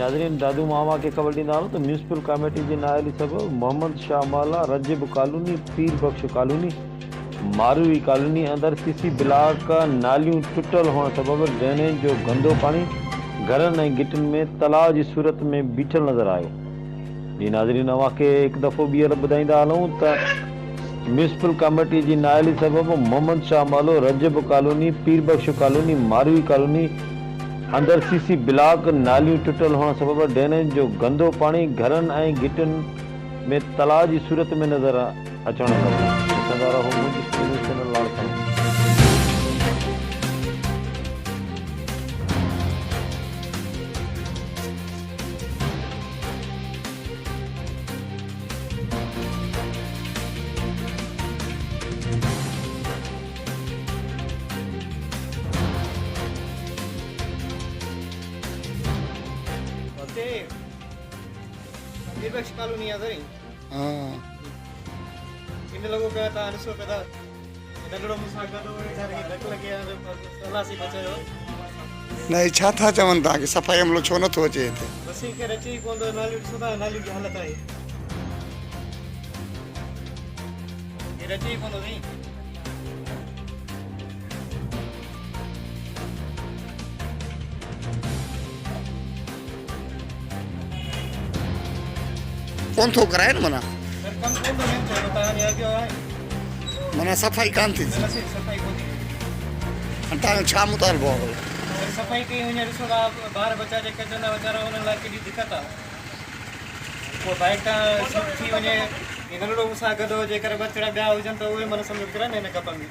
नाज़रीन दादू मामा के ख़बर ॾींदा आहियूं त म्यूनिसिपल कमेटी जे नाइल सबब मोहम्मद शाह माला रजब कॉलोनी पीर बख्श कॉलोनी मारूई कॉलोनी अंदर सीसी ब्लॉक नालियूं टुटल हुअण सबब ड्रेनेज जो गंदो पानी घरनि ऐं गिटनि में तलाउ जी सूरत में बीठल नज़र आयो। जी नाज़रीन अव्हांखे हिकु दफ़ो ॿीहर ॿुधाईंदा हलूं त म्यूनिसिपल कमेटी जी नाइल सबब मोहम्मद शाह मालो रजब कॉलोनी पीर बख्श कॉलोनी मारूई कॉलोनी अंदर सीसी ब्लॉक नालियूं टुटल हुअण सबब ड्रेनेज जो गंदो पानी घरनि ऐं गिटनि में तलाउ जी सूरत में नज़र अचण लॻो। ॾिसंदा रहो मुंहिंजी न्यूज़ चैनल लाड़काना। निर्वक्ष कॉलोनी आदरी हाँ इन लोगों का था अनसो कदा दगड़ो मुसागा तो इधर ही लग लगे यार तलाशी बचायो नहीं छा था चवन था कि सफाई अमलो छो न थो अचे हिते बसी के रची कोंदो नाली सुधा नाली की हालत है ये रची कोंदो नहीं कौन थो कराए न मना सर कम कोंदो नहीं तो बता नहीं आगे है मना सफाई कान थी तलाशी सफाई कोनी अंता छा मुतालबो हो सफाई की हुन सुधा बाहर बच्चा जे कचंदा बेचारा उन ला की दिक्कत है वो बाइक का थी वने इन लोगों सा गदो जे कर बचड़ा ब्याह हो जन तो ओए मन समझ करे ने कपल में